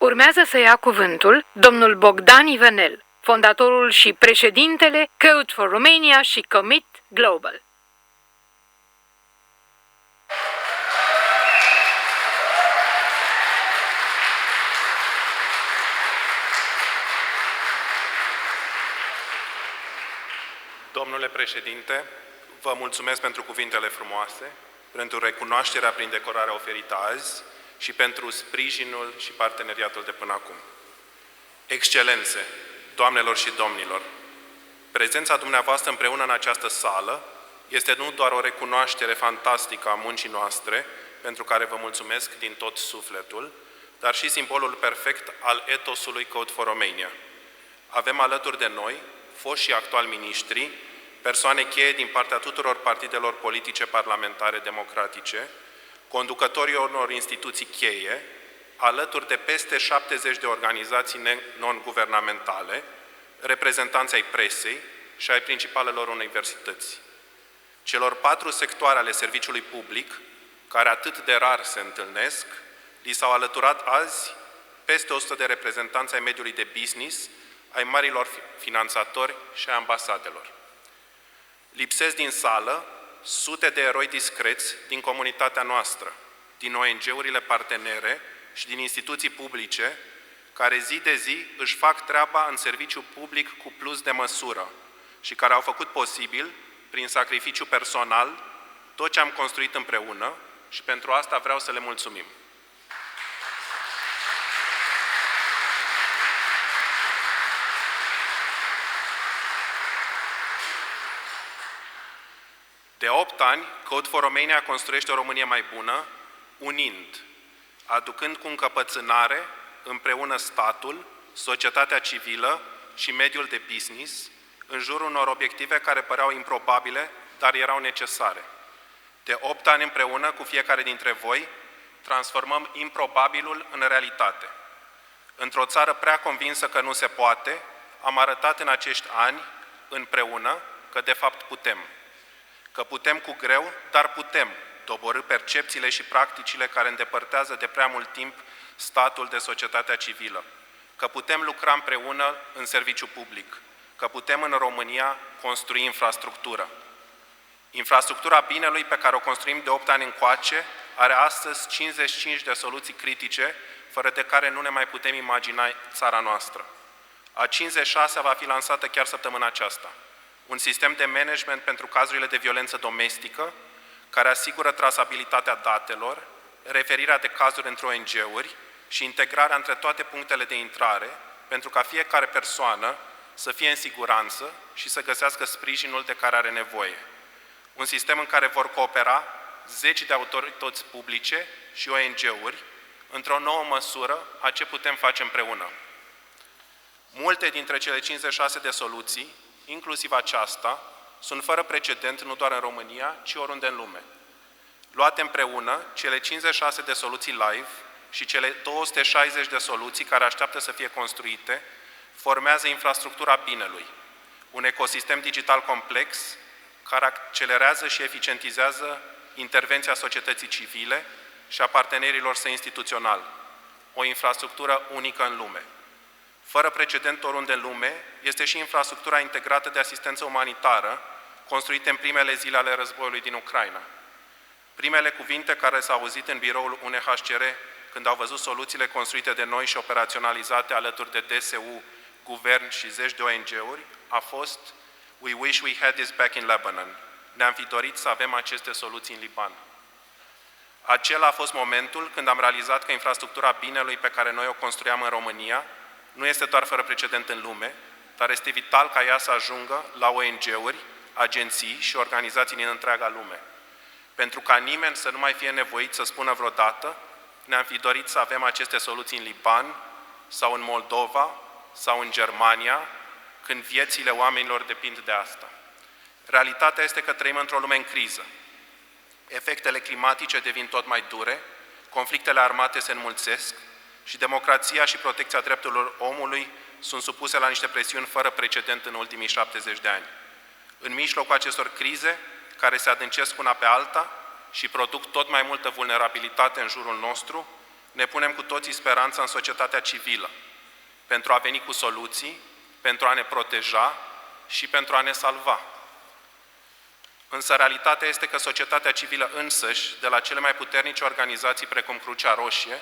Urmează să ia cuvântul domnul Bogdan Ivenel, fondatorul și președintele Code for Romania și Commit Global. Domnule președinte, vă mulțumesc pentru cuvintele frumoase, pentru recunoașterea prin decorarea oferită azi și pentru sprijinul și parteneriatul de până acum. Excelențe, doamnelor și domnilor, prezența dumneavoastră împreună în această sală este nu doar o recunoaștere fantastică a muncii noastre, pentru care vă mulțumesc din tot sufletul, dar și simbolul perfect al etosului Code for Romania. Avem alături de noi foști și actuali miniștri, persoane cheie din partea tuturor partidelor politice parlamentare democratice, conducătorii unor instituții cheie, alături de peste 70 de organizații non-guvernamentale, reprezentanți ai presei și ai principalelor universități. Celor 4 sectoare ale serviciului public, care atât de rar se întâlnesc, li s-au alăturat azi peste 100 de reprezentanți ai mediului de business, ai marilor finanțatori și ai ambasadelor. Lipsesc din sală sute de eroi discreți din comunitatea noastră, din ONG-urile partenere și din instituții publice, care zi de zi își fac treaba în serviciu public cu plus de măsură și care au făcut posibil, prin sacrificiu personal, tot ce am construit împreună și pentru asta vreau să le mulțumim. De 8 ani, Code for Romania construiește o Românie mai bună, unind, aducând cu încăpățânare împreună statul, societatea civilă și mediul de business în jurul unor obiective care păreau improbabile, dar erau necesare. De 8 ani împreună cu fiecare dintre voi, transformăm improbabilul în realitate. Într-o țară prea convinsă că nu se poate, am arătat în acești ani, împreună, că de fapt putem. Că putem cu greu, dar putem doborî percepțiile și practicile care îndepărtează de prea mult timp statul de societatea civilă. Că putem lucra împreună în serviciu public. Că putem în România construi infrastructură. Infrastructura binelui pe care o construim de 8 ani încoace are astăzi 55 de soluții critice, fără de care nu ne mai putem imagina țara noastră. A 56-a va fi lansată chiar săptămâna aceasta. Un sistem de management pentru cazurile de violență domestică, care asigură trasabilitatea datelor, referirea de cazuri între ONG-uri și integrarea între toate punctele de intrare, pentru ca fiecare persoană să fie în siguranță și să găsească sprijinul de care are nevoie. Un sistem în care vor coopera 10 de autorități publice și ONG-uri, într-o nouă măsură a ce putem face împreună. Multe dintre cele 56 de soluții, inclusiv aceasta, sunt fără precedent nu doar în România, ci oriunde în lume. Luate împreună, cele 56 de soluții live și cele 260 de soluții care așteaptă să fie construite, formează infrastructura binelui, un ecosistem digital complex care accelerează și eficientizează intervenția societății civile și a partenerilor săi instituționali, o infrastructură unică în lume. Fără precedent oriunde în lume, este și infrastructura integrată de asistență umanitară, construită în primele zile ale războiului din Ucraina. Primele cuvinte care s-au auzit în biroul UNHCR când au văzut soluțiile construite de noi și operaționalizate alături de DSU, guvern și zeci de ONG-uri, a fost "We wish we had this back in Lebanon." Ne-am fi dorit să avem aceste soluții în Liban. Acela a fost momentul când am realizat că infrastructura binelui pe care noi o construiam în România nu este doar fără precedent în lume, dar este vital ca ea să ajungă la ONG-uri, agenții și organizații din întreaga lume. Pentru ca nimeni să nu mai fie nevoit să spună vreodată, ne-am fi dorit să avem aceste soluții în Liban, sau în Moldova, sau în Germania, când viețile oamenilor depind de asta. Realitatea este că trăim într-o lume în criză. Efectele climatice devin tot mai dure, conflictele armate se înmulțesc și democrația și protecția drepturilor omului sunt supuse la niște presiuni fără precedent în ultimii 70 de ani. În mijlocul acestor crize, care se adâncesc una pe alta și produc tot mai multă vulnerabilitate în jurul nostru, Ne punem cu toții speranța în societatea civilă, pentru a veni cu soluții, pentru a ne proteja și pentru a ne salva. Însă realitatea este că societatea civilă însăși, de la cele mai puternice organizații precum Crucea Roșie,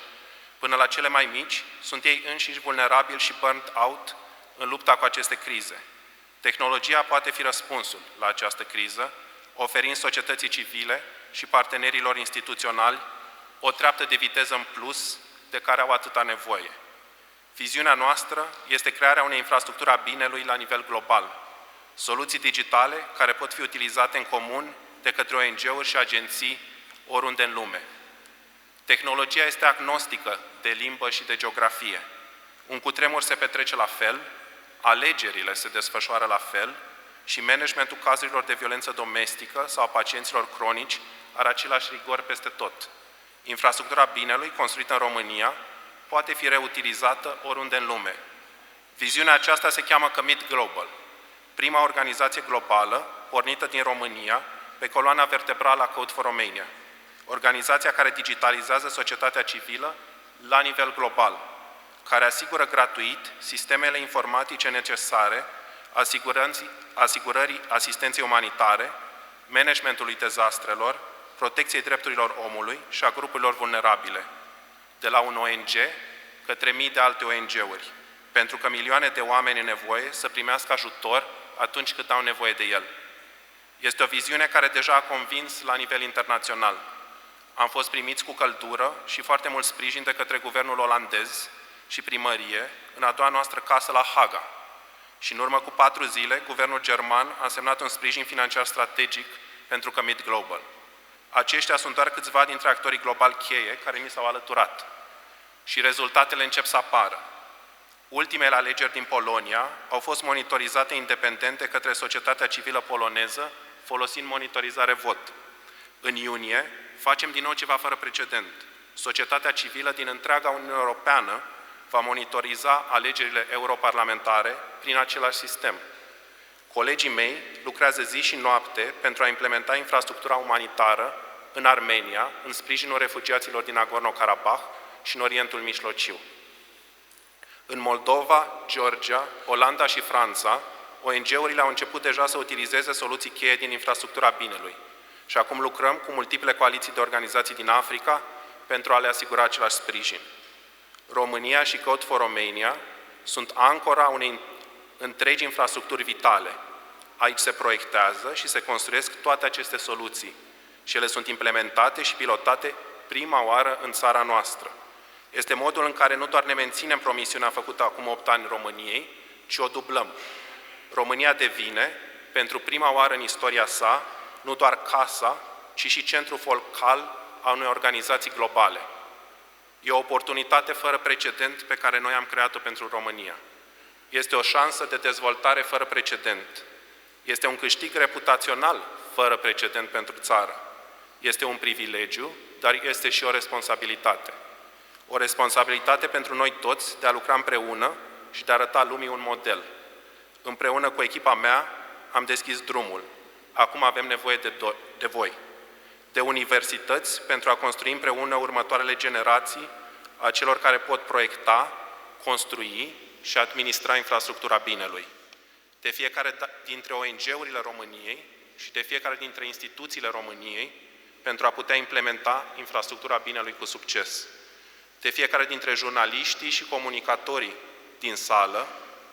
până la cele mai mici, sunt ei înșiși vulnerabili și burned out în lupta cu aceste crize. Tehnologia poate fi răspunsul la această criză, oferind societății civile și partenerilor instituționali o treaptă de viteză în plus de care au atâta nevoie. Viziunea noastră este crearea unei infrastructuri a binelui la nivel global, soluții digitale care pot fi utilizate în comun de către ONG-uri și agenții oriunde în lume. Tehnologia este agnostică de limbă și de geografie. Un cutremur se petrece la fel, alegerile se desfășoară la fel și managementul cazurilor de violență domestică sau a pacienților cronici are același rigor peste tot. Infrastructura binelui, construită în România, poate fi reutilizată oriunde în lume. Viziunea aceasta se cheamă Commit Global, prima organizație globală pornită din România pe coloana vertebrală a Code for Romania, organizația care digitalizează societatea civilă la nivel global, care asigură gratuit sistemele informatice necesare asigurării asistenței umanitare, managementului dezastrelor, protecției drepturilor omului și a grupurilor vulnerabile, de la un ONG către mii de alte ONG-uri, pentru că milioane de oameni în nevoie să primească ajutor atunci când au nevoie de el. Este o viziune care deja a convins la nivel internațional. Am fost primiți cu căldură și foarte mult sprijin de către guvernul olandez și primărie în a doua noastră casă la Haga. Și în urmă cu 4 zile, guvernul german a semnat un sprijin financiar strategic pentru Commit Global. Aceștia sunt doar câțiva dintre actorii globali cheie care mi s-au alăturat. Și rezultatele încep să apară. Ultimele alegeri din Polonia au fost monitorizate independent de către societatea civilă poloneză, folosind monitorizare vot. În iunie, facem din nou ceva fără precedent. Societatea civilă din întreaga Uniune Europeană va monitoriza alegerile europarlamentare prin același sistem. Colegii mei lucrează zi și noapte pentru a implementa infrastructura umanitară în Armenia, în sprijinul refugiaților din Nagorno-Karabakh și în Orientul Mijlociu. În Moldova, Georgia, Olanda și Franța, ONG-urile au început deja să utilizeze soluții cheie din infrastructura binelui și acum lucrăm cu multiple coaliții de organizații din Africa pentru a le asigura același sprijin. România și Code for Romania sunt ancora unei întregi infrastructuri vitale. Aici se proiectează și se construiesc toate aceste soluții și ele sunt implementate și pilotate prima oară în țara noastră. Este modul în care nu doar ne menținem promisiunea făcută acum 8 ani României, ci o dublăm. România devine, pentru prima oară în istoria sa, nu doar casa, ci și centrul focal a unei organizații globale. E o oportunitate fără precedent pe care noi am creat-o pentru România. Este o șansă de dezvoltare fără precedent. Este un câștig reputațional fără precedent pentru țară. Este un privilegiu, dar este și o responsabilitate. O responsabilitate pentru noi toți de a lucra împreună și de a arăta lumii un model. Împreună cu echipa mea am deschis drumul. Acum avem nevoie de voi. De universități pentru a construi împreună următoarele generații a celor care pot proiecta, construi și administra infrastructura binelui. De fiecare dintre ONG-urile României și de fiecare dintre instituțiile României pentru a putea implementa infrastructura binelui cu succes. De fiecare dintre jurnaliștii și comunicatorii din sală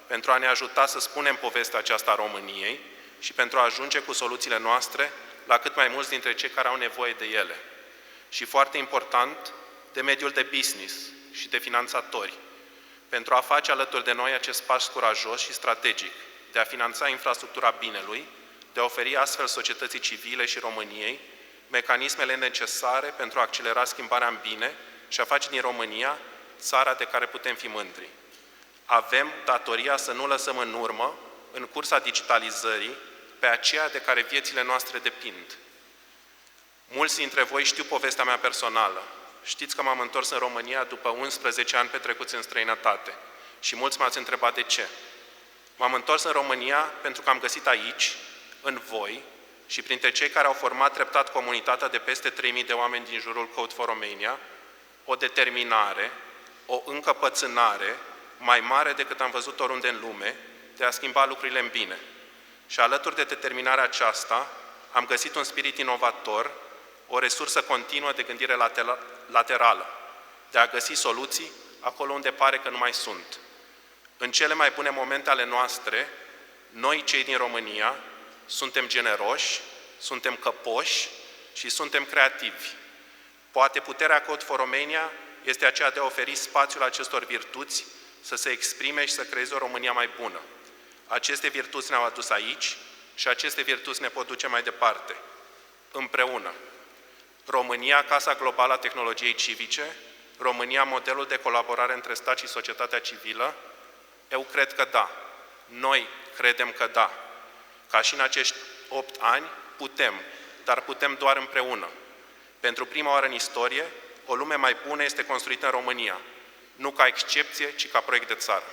pentru a ne ajuta să spunem povestea aceasta a României și pentru a ajunge cu soluțiile noastre la cât mai mulți dintre cei care au nevoie de ele. Și foarte important, de mediul de business și de finanțatori, pentru a face alături de noi acest pas curajos și strategic de a finanța infrastructura binelui, de a oferi astfel societății civile și României mecanismele necesare pentru a accelera schimbarea în bine și a face din România țara de care putem fi mândri. Avem datoria să nu lăsăm în urmă, în cursa digitalizării, pe aceea de care viețile noastre depind. Mulți dintre voi știu povestea mea personală. Știți că m-am întors în România după 11 ani petrecuți în străinătate și mulți m-ați întrebat de ce. M-am întors în România pentru că am găsit aici, în voi și printre cei care au format treptat comunitatea de peste 3.000 de oameni din jurul Code for Romania, o determinare, o încăpățânare mai mare decât am văzut oriunde în lume de a schimba lucrurile în bine. Și alături de determinarea aceasta am găsit un spirit inovator, o resursă continuă de gândire laterală, de a găsi soluții acolo unde pare că nu mai sunt. În cele mai bune momente ale noastre, noi, cei din România, suntem generoși, suntem căpoși și suntem creativi. Poate puterea Code for Romania este aceea de a oferi spațiul acestor virtuți să se exprime și să creeze o România mai bună. Aceste virtuți ne-au adus aici și aceste virtuți ne pot duce mai departe. Împreună. România, Casa Globală a Tehnologiei Civice, România, modelul de colaborare între stat și societatea civilă. Eu cred că da. Noi credem că da. Ca și în acești 8 ani, putem, dar putem doar împreună. Pentru prima oară în istorie, o lume mai bună este construită în România, nu ca excepție, ci ca proiect de țară.